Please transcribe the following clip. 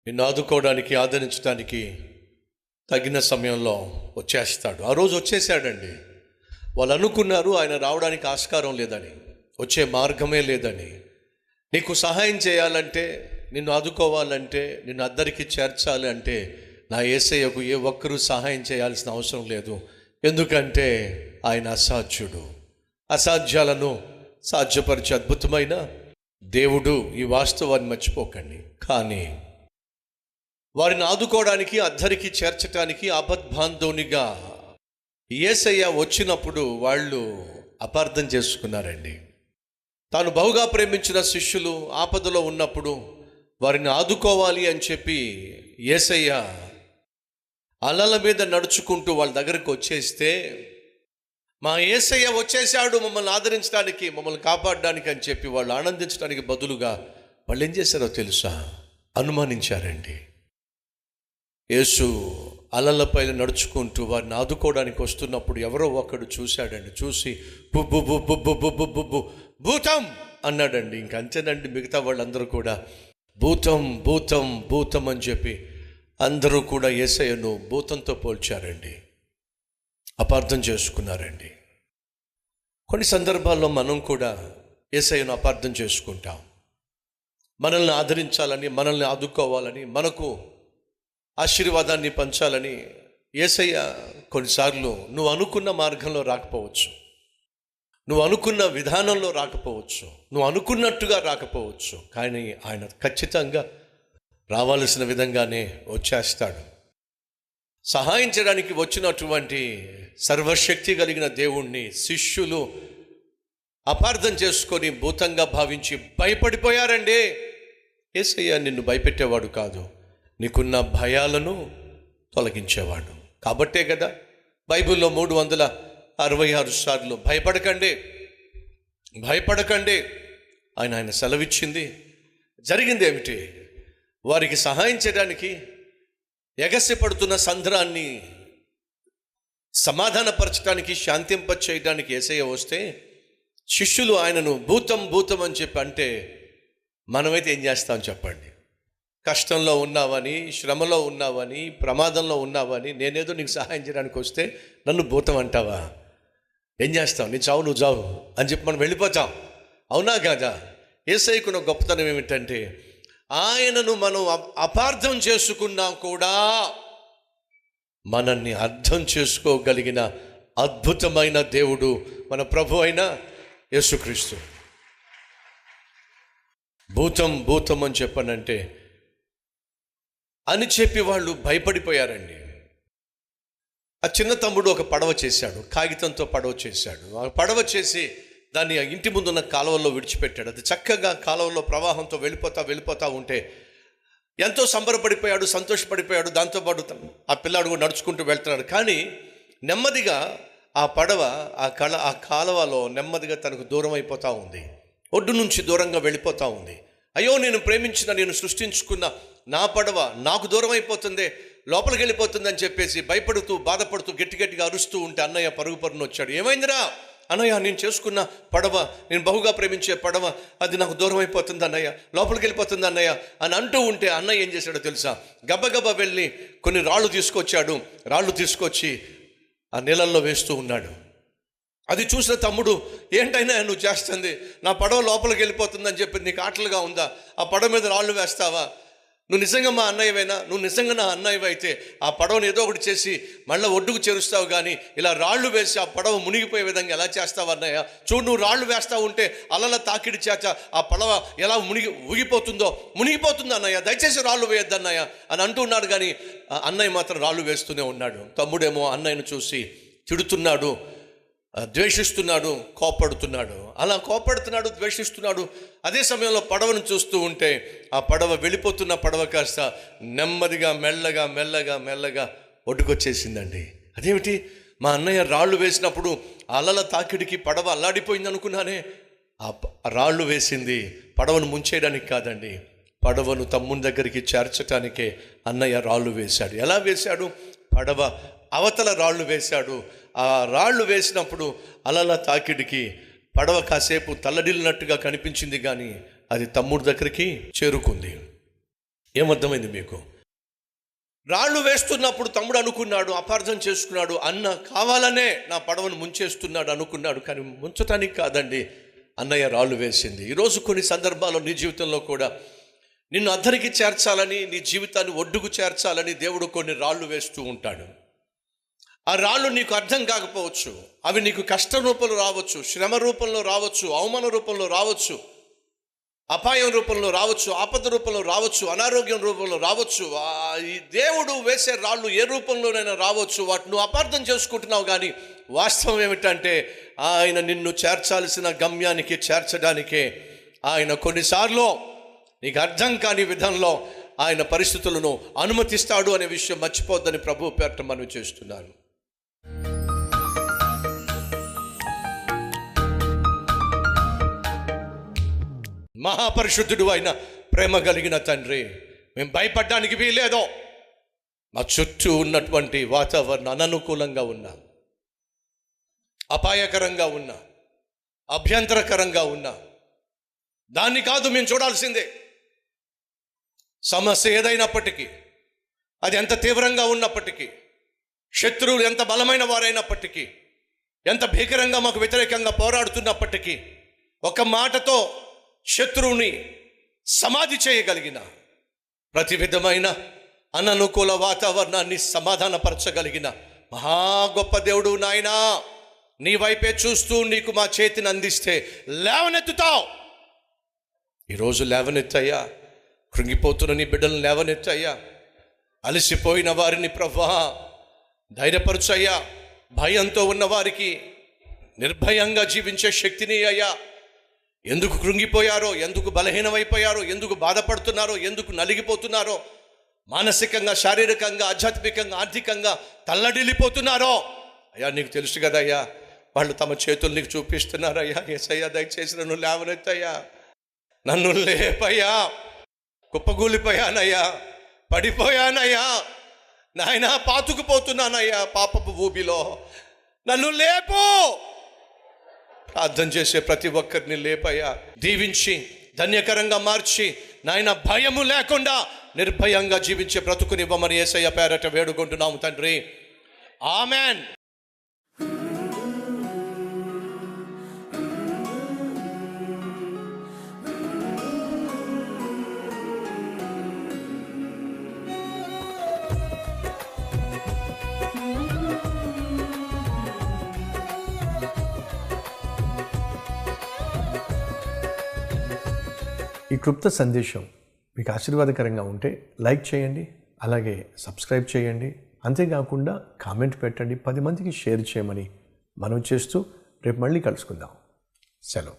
నిన్ను ఆదుకోవడానికి, ఆదరించడానికి తగిన సమయంలో వచ్చేస్తాడు. ఆ రోజు వచ్చేసాడండి. వాళ్ళు అనుకున్నారు ఆయన రావడానికి ఆస్కారం లేదని, వచ్చే మార్గమే లేదని. నీకు సహాయం చేయాలంటే, నిన్ను ఆదుకోవాలంటే, నిన్ను అద్దరికి చేర్చాలి అంటే నా యేసయ్యకు ఏ ఒక్కరూ సహాయం చేయాల్సిన అవసరం లేదు. ఎందుకంటే ఆయన అసాధ్యుడు. అసాధ్యాలను సాధ్యపరిచే అద్భుతమైన దేవుడు. ఈ వాస్తవాన్ని మర్చిపోకండి. కానీ వారిని ఆదుకోవడానికి, అద్దరికి చేర్చడానికి ఆపద్బాంధవునిగా యేసయ్య వచ్చినప్పుడు వాళ్ళు అపార్థం చేసుకున్నారండి. తాను బహుగా ప్రేమించిన శిష్యులు ఆపదలో ఉన్నప్పుడు వారిని ఆదుకోవాలి అని చెప్పి యేసయ్య అలల మీద నడుచుకుంటూ వాళ్ళ దగ్గరికి వచ్చేస్తే, మా యేసయ్య వచ్చేసాడు మమ్మల్ని ఆదరించడానికి, మమ్మల్ని కాపాడడానికి అని చెప్పి వాళ్ళు ఆనందించడానికి బదులుగా వాళ్ళు ఏం చేశారో తెలుసా? అనుమానించారండి. యేసు అలలపైన నడుచుకుంటూ వారిని ఆదుకోవడానికి వస్తున్నప్పుడు ఎవరో ఒకడు చూశాడండి. చూసి బుబ్బు బుబ్బు బుబ్బు బుబ్బు బుబ్బు భూతం అన్నాడండి. ఇంకంతేనండి. మిగతా వాళ్ళందరూ కూడా భూతం భూతం భూతం అని చెప్పి అందరూ కూడా యేసయ్యను భూతంతో పోల్చారండి. అపార్థం చేసుకున్నారండి. కొన్ని సందర్భాల్లో మనం కూడా యేసయ్యను అపార్థం చేసుకుంటాం. మనల్ని ఆదరించాలని, మనల్ని ఆదుకోవాలని, మనకు ఆశీర్వాదాన్ని పంచాలని యేసయ్య కొన్నిసార్లు నువ్వు అనుకున్న మార్గంలో రాకపోవచ్చు, నువ్వు అనుకున్న విధానంలో రాకపోవచ్చు, నువ్వు అనుకున్నట్టుగా రాకపోవచ్చు. కానీ ఆయన ఖచ్చితంగా రావాల్సిన విధంగానే వచ్చేస్తాడు. సహాయం చేయడానికి వచ్చినటువంటి సర్వశక్తి కలిగిన దేవుణ్ణి శిష్యులు అపార్థం చేసుకొని భూతంగా భావించి భయపడిపోయారండి. యేసయ్య నిన్ను భయపెట్టేవాడు కాదు, నీకున్న భయాలను తొలగించేవాడు. కాబట్టే కదా బైబిల్లో 366 సార్లు భయపడకండి, భయపడకండి ఆయన సెలవిచ్చింది. జరిగింది ఏమిటి? వారికి సహాయం చేయడానికి, ఎగసిపడుతున్న సంద్రాన్ని సమాధానపరచడానికి, శాంతింప చేయడానికి యేసయ్య వస్తే శిష్యులు ఆయనను భూతం భూతం అని చెప్పి అంటే మనమైతే ఏం చేస్తాం చెప్పండి? కష్టంలో ఉన్నావని, శ్రమలో ఉన్నావని, ప్రమాదంలో ఉన్నావని, నేనేదో నీకు సహాయం చేయడానికి వస్తే నన్ను భూతం అంటావా? ఏం చేస్తావు? నీ చావు నువ్వు చావు అని చెప్పి మనం వెళ్ళిపోతాం. అవునా కాదా? యేసయ్యకున్న గొప్పతనం ఏమిటంటే ఆయనను మనం అపార్థం చేసుకున్నా కూడా మనల్ని అర్థం చేసుకోగలిగిన అద్భుతమైన దేవుడు మన ప్రభు అయిన యేసుక్రీస్తు. భూతం భూతం అని చెప్పనంటే అని చెప్పి వాళ్ళు భయపడిపోయారండి. ఆ చిన్న తమ్ముడు ఒక పడవ చేశాడు, కాగితంతో పడవ చేశాడు. ఆ పడవ చేసి దాన్ని ఇంటి ముందున్న కాలువలో విడిచిపెట్టాడు. అది చక్కగా కాలువలో ప్రవాహంతో వెళ్ళిపోతా ఉంటే ఎంతో సంబరపడిపోయాడు, సంతోషపడిపోయాడు. దాంతోపాటు ఆ పిల్లాడు కూడా నడుచుకుంటూ వెళ్తున్నాడు. కానీ నెమ్మదిగా ఆ పడవ ఆ కాలువలో నెమ్మదిగా తనకు దూరం అయిపోతూ ఉంది, ఒడ్డు నుంచి దూరంగా వెళ్ళిపోతూ ఉంది. అయ్యో, నేను ప్రేమించిన, నేను సృష్టించుకున్న నా పడవ నాకు దూరం అయిపోతుంది, లోపలికి వెళ్ళిపోతుంది అని చెప్పేసి భయపడుతూ బాధపడుతూ గట్టిగా అరుస్తూ ఉంటే అన్నయ్య పరుగున వచ్చాడు. ఏమైందిరా? అన్నయ్య, నేను చేసుకున్న పడవ, నేను బహుగా ప్రేమించే పడవ, అది నాకు దూరం అయిపోతుంది అన్నయ్య, లోపలికి వెళ్ళిపోతుంది అన్నయ్య అని అంటూ ఉంటే అన్నయ్య ఏం చేశాడో తెలుసా? గబగబా వెళ్ళి కొన్ని రాళ్ళు తీసుకొచ్చాడు. రాళ్ళు తీసుకొచ్చి ఆ నీళ్ళల్లో వేస్తూ ఉన్నాడు. అది చూసిన తమ్ముడు, ఏంటైనా నువ్వు చేస్తుంది, నా పడవ లోపలికి వెళ్ళిపోతుందని చెప్పి నీకు ఆటలుగా ఉందా? ఆ పడవ మీద రాళ్ళు వేస్తావా? నువ్వు నిజంగా మా అన్నయ్యవైనా? నువ్వు నిజంగా నా అన్నయ్యవైతే ఆ పడవను ఏదో ఒకటి చేసి మళ్ళీ ఒడ్డుకు చేరుస్తావు, కానీ ఇలా రాళ్ళు వేసి ఆ పడవ మునిగిపోయే విధంగా ఎలా చేస్తావు అన్నయ్య? చూడు, నువ్వు రాళ్ళు వేస్తూ ఉంటే అలల తాకిడి చేత ఆ పడవ ఎలా మునిగిపోతుందో అన్నయ్య, దయచేసి రాళ్ళు వేయొద్దు అన్నయ్య అని అంటున్నాడు. కానీ అన్నయ్య మాత్రం రాళ్ళు వేస్తూనే ఉన్నాడు. తమ్ముడేమో అన్నయ్యను చూసి తిడుతున్నాడు, ద్వేషిస్తున్నాడు, కోపడుతున్నాడు. అలా కోపడుతున్నాడు, ద్వేషిస్తున్నాడు. అదే సమయంలో పడవను చూస్తూ ఉంటే ఆ పడవ వెళ్ళిపోతున్న పడవ కాస్త నెమ్మదిగా మెల్లగా మెల్లగా మెల్లగా ఒడ్డుకొచ్చేసిందండి. అదేమిటి? మా అన్నయ్య రాళ్ళు వేసినప్పుడు అలల తాకిడికి పడవ అల్లాడిపోయింది అనుకున్నానే. ఆ రాళ్ళు వేసింది పడవను ముంచేయడానికి కాదండి, పడవను తమ్ముని దగ్గరికి చేర్చడానికే అన్నయ్య రాళ్ళు వేశాడు. ఎలా వేశాడు? పడవ అవతల రాళ్ళు వేశాడు. ఆ రాళ్ళు వేసినప్పుడు అలల తాకిడికి పడవ కాసేపు తల్లడిల్లినట్టుగా కనిపించింది, కానీ అది తమ్ముడి దగ్గరికి చేరుకుంది. ఏమర్థమైంది మీకు? రాళ్ళు వేస్తున్నప్పుడు తమ్ముడు అనుకున్నాడు, అపార్థం చేసుకున్నాడు, అన్న కావాలనే నా పడవను ముంచేస్తున్నాడు అనుకున్నాడు. కానీ ముంచటానికి కాదండి అన్నయ్య రాళ్ళు వేసింది. ఈరోజు కొన్ని సందర్భాల్లో నీ జీవితంలో కూడా నిన్ను అద్దరికి చేర్చాలని, నీ జీవితాన్ని ఒడ్డుకు చేర్చాలని దేవుడు కొన్ని రాళ్ళు వేస్తూ ఉంటాడు. ఆ రాళ్ళు నీకు అర్థం కాకపోవచ్చు, అవి నీకు కష్ట రూపంలో రావచ్చు, శ్రమ రూపంలో రావచ్చు, అవమాన రూపంలో రావచ్చు, అపాయం రూపంలో రావచ్చు, ఆపద రూపంలో రావచ్చు, అనారోగ్యం రూపంలో రావచ్చు. ఈ దేవుడు వేసే రాళ్ళు ఏ రూపంలోనైనా రావచ్చు. వాటిని నువ్వు అపార్థం చేసుకుంటున్నావు. కానీ వాస్తవం ఏమిటంటే ఆయన నిన్ను చేర్చాల్సిన గమ్యానికి చేర్చడానికే ఆయన కొన్నిసార్లు నీకు అర్థం కాని విధంలో ఆయన పరిస్థితులను అనుమతిస్తాడు అనే విషయం మర్చిపోద్దని ప్రభువు పేరట మనవి చేస్తున్నాను. మహాపరిశుద్ధుడు అయిన ప్రేమ కలిగిన తండ్రి, మేము భయపడడానికి వీలేదో. మా చుట్టూ ఉన్నటువంటి వాతావరణం అననుకూలంగా ఉన్నా, అపాయకరంగా ఉన్నా, అభ్యంతరకరంగా ఉన్నా, దాన్ని కాదు మేము చూడాల్సిందే. సమస్య ఏదైనప్పటికీ, అది ఎంత తీవ్రంగా ఉన్నప్పటికీ, శత్రువులు ఎంత బలమైన వారైనప్పటికీ, ఎంత భీకరంగా మాకు వ్యతిరేకంగా పోరాడుతున్నప్పటికీ, ఒక మాటతో శత్రువుని సమాధి చేయగలిగిన, ప్రతి విధమైన అననుకూల వాతావరణాన్ని సమాధానపరచగలిగిన మహా గొప్ప దేవుడు నాయనా, నీ వైపే చూస్తూ నీకు మా చేతిని అందిస్తే లేవనెత్తుతావు. ఈరోజు లేవనెత్తయ్యా. కృంగిపోతున్న నీ బిడ్డలను లేవనెత్తయ్యా. అలసిపోయిన వారిని ప్రభువా ధైర్యపరచయ్యా. భయంతో ఉన్న వారికి నిర్భయంగా జీవించే శక్తిని అయ్యా. ఎందుకు కృంగిపోయారో, ఎందుకు బలహీనమైపోయారో, ఎందుకు బాధపడుతున్నారో, ఎందుకు నలిగిపోతున్నారో, మానసికంగా, శారీరకంగా, ఆధ్యాత్మికంగా, ఆర్థికంగా తల్లడిల్లిపోతున్నారో అయ్యా నీకు తెలుసు కదయ్యా. వాళ్ళు తమ చేతులు నీకు చూపిస్తున్నారయ్యా. యేసయ్యా దయచేసి నన్ను లేవనెత్తయ్యా, నన్ను లేపయ్యా. కుప్పగూలిపోయానయ్యా, పడిపోయానయ్యా నాయనా, పాతుకుపోతున్నానయ్యా పాపపు ఊబిలో, నన్ను లేపు. ప్రార్థన చేసే ప్రతి ఒక్కరిని లేపయ్యా, దీవించి ధన్యకరంగా మార్చి నాయన భయము లేకుండా నిర్భయంగా జీవించే బ్రతుకునివ్వమని యేసయ్య పేరట వేడుకుంటున్నాము తండ్రి. ఆమెన్. ఈ క్లుప్త సందేశం మీకు ఆశీర్వాదకరంగా ఉంటే లైక్ చేయండి, అలాగే సబ్స్క్రైబ్ చేయండి. అంతేకాకుండా కామెంట్ పెట్టండి, 10 మందికి షేర్ చేయమని మనవి చేస్తూ రేపు మళ్ళీ కలుసుకుందాం. సెలవు.